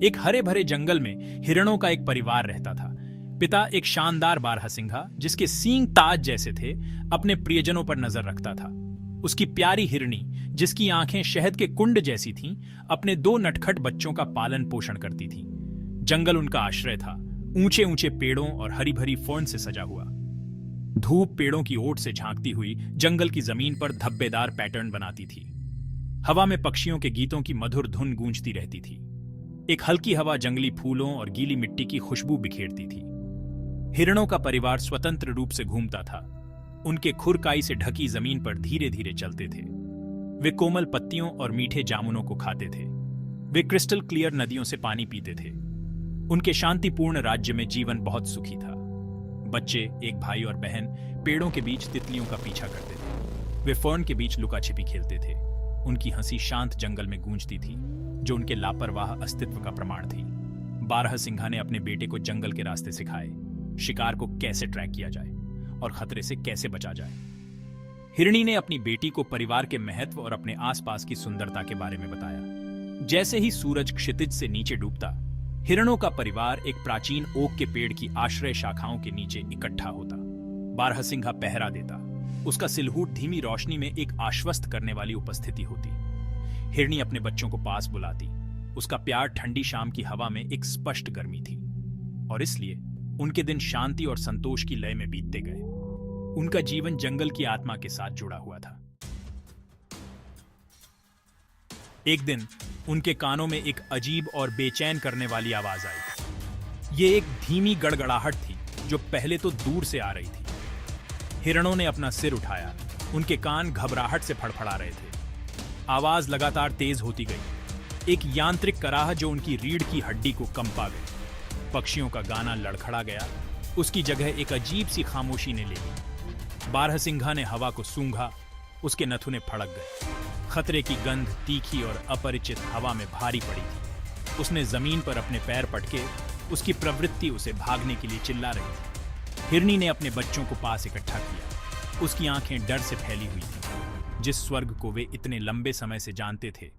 एक हरे भरे जंगल में हिरणों का एक परिवार रहता था। पिता एक शानदार बारहसिंघा जिसके सींग ताज जैसे थे, अपने प्रियजनों पर नजर रखता था। उसकी प्यारी हिरणी जिसकी आंखें शहद के कुंड जैसी थीं, अपने 2 नटखट बच्चों का पालन पोषण करती थी। जंगल उनका आश्रय था, ऊंचे ऊंचे पेड़ों और हरी भरी फर्न से सजा हुआ। धूप पेड़ों की ओट से झांकती हुई जंगल की जमीन पर धब्बेदार पैटर्न बनाती थी। हवा में पक्षियों के गीतों की मधुर धुन गूंजती रहती थी। एक हल्की हवा जंगली फूलों और गीली मिट्टी की खुशबू बिखेरती थी। हिरणों का परिवार स्वतंत्र रूप से घूमता था। उनके खुरकाई से ढकी जमीन पर धीरे धीरे चलते थे। वे कोमल पत्तियों और मीठे जामुनों को खाते थे। वे क्रिस्टल क्लियर नदियों से पानी पीते थे। उनके शांतिपूर्ण राज्य में जीवन बहुत सुखी था। बच्चे, एक भाई और बहन, पेड़ों के बीच तितलियों का पीछा करते थे। वे फर्न के बीच लुका छिपी खेलते थे। उनकी हंसी शांत जंगल में गूंजती थी, जो उनके लापरवाह अस्तित्व का प्रमाण थी। बारहसिंघा ने अपने बेटे को जंगल के रास्ते सिखाए, शिकार को कैसे ट्रैक किया जाए और खतरे से कैसे बचा जाए। हिरणी ने अपनी बेटी को परिवार के महत्व और अपने आसपास की सुंदरता के बारे में बताया। जैसे ही सूरज क्षितिज से नीचे डूबता, हिरणों का परिवार एक प्राचीन ओक के पेड़ की आश्रय शाखाओं के नीचे इकट्ठा होता। बारहसिंघा पहरा देता। उसका सिलहूट धीमी रोशनी में एक आश्वस्त करने वाली उपस्थिति होती। हिरणी अपने बच्चों को पास बुलाती। उसका प्यार ठंडी शाम की हवा में एक स्पष्ट गर्मी थी, और इसलिए उनके दिन शांति और संतोष की लय में बीतते गए। उनका जीवन जंगल की आत्मा के साथ जुड़ा हुआ था। एक दिन उनके कानों में एक अजीब और बेचैन करने वाली आवाज आई। ये एक धीमी गड़गड़ाहट थी जो पहले तो दूर से आ रही थी। हिरणों ने अपना सिर उठाया। उनके कान घबराहट से फड़फड़ा रहे थे। आवाज लगातार तेज होती गई, एक यांत्रिक कराह जो उनकी रीढ़ की हड्डी को कंपा गई। पक्षियों का गाना लड़खड़ा गया। उसकी जगह एक अजीब सी खामोशी ने ले ली। बारहसिंघा ने हवा को सूंघा। उसके नथुने फड़क गए। खतरे की गंध तीखी और अपरिचित हवा में भारी पड़ी थी। उसने जमीन पर अपने पैर पटके। उसकी प्रवृत्ति उसे भागने के लिए चिल्ला रही थी। हिरनी ने अपने बच्चों को पास इकट्ठा किया। उसकी आंखें डर से फैली हुई थी। जिस स्वर्ग को वे इतने लंबे समय से जानते थे,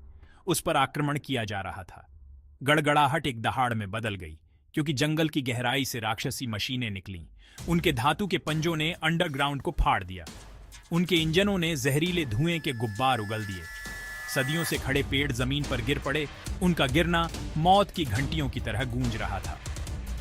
उस पर आक्रमण किया जा रहा था। गड़गड़ाहट एक दहाड़ में बदल गई, क्योंकि जंगल की गहराई से राक्षसी मशीनें निकलीं। उनके धातु के पंजों ने अंडरग्राउंड को फाड़ दिया। उनके इंजनों ने जहरीले धुएं के गुब्बार उगल दिए। सदियों से खड़े पेड़ जमीन पर गिर पड़े। उनका गिरना मौत की घंटियों की तरह गूंज रहा था।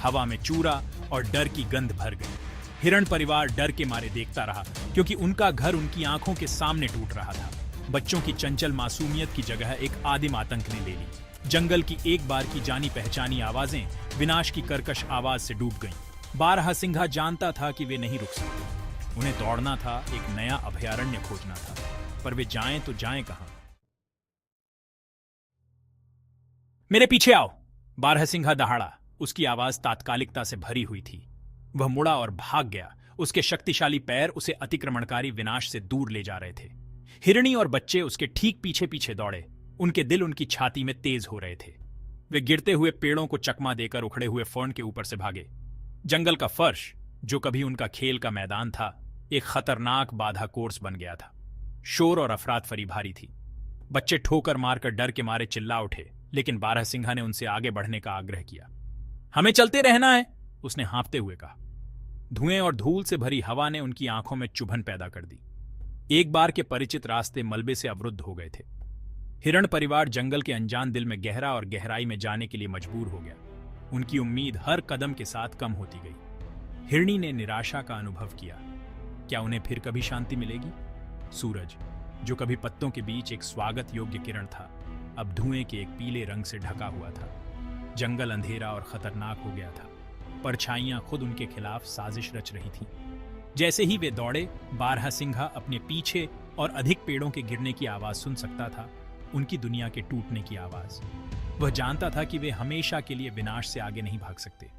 हवा में चूरा और डर की गंध भर गई। हिरण परिवार डर के मारे देखता रहा, क्योंकि उनका घर उनकी आंखों के सामने टूट रहा था। बच्चों की चंचल मासूमियत की जगह एक आदिम आतंक ने ले ली। जंगल की एक बार की जानी पहचानी आवाजें विनाश की कर्कश आवाज से डूब गईं। बारहसिंघा जानता था कि वे नहीं रुक सकते। उन्हें दौड़ना था, एक नया अभयारण्य खोजना था, पर वे जाएं तो जाएं कहां? मेरे पीछे आओ! बारहसिंघा दहाड़ा। उसकी आवाज तात्कालिकता से भरी हुई थी। वह मुड़ा और भाग गया। उसके शक्तिशाली पैर उसे अतिक्रमणकारी विनाश से दूर ले जा रहे थे। हिरणी और बच्चे उसके ठीक पीछे पीछे दौड़े। उनके दिल उनकी छाती में तेज हो रहे थे। वे गिरते हुए पेड़ों को चकमा देकर उखड़े हुए फर्न के ऊपर से भागे। जंगल का फर्श, जो कभी उनका खेल का मैदान था, एक खतरनाक बाधा कोर्स बन गया था। शोर और अफरातफरी भारी थी। बच्चे ठोकर मारकर डर के मारे चिल्ला उठे, लेकिन बारहसिंघा ने उनसे आगे बढ़ने का आग्रह किया। हमें चलते रहना है, उसने हाँफते हुए कहा। धुएं और धूल से भरी हवा ने उनकी आंखों में चुभन पैदा कर दी। एक बार के परिचित रास्ते मलबे से अवरुद्ध हो गए थे। हिरण परिवार जंगल के अनजान दिल में गहरा और गहराई में जाने के लिए मजबूर हो गया। उनकी उम्मीद हर कदम के साथ कम होती गई। हिरणी ने निराशा का अनुभव किया। क्या उन्हें फिर कभी शांति मिलेगी? सूरज, जो कभी पत्तों के बीच एक स्वागत योग्य किरण था, अब धुएं के एक पीले रंग से ढका हुआ था। जंगल अंधेरा और खतरनाक हो गया था। परछाइयां खुद उनके खिलाफ साजिश रच रही थीं। जैसे ही वे दौड़े, बारहसिंघा अपने पीछे और अधिक पेड़ों के गिरने की आवाज सुन सकता था, उनकी दुनिया के टूटने की आवाज। वह जानता था कि वे हमेशा के लिए विनाश से आगे नहीं भाग सकते।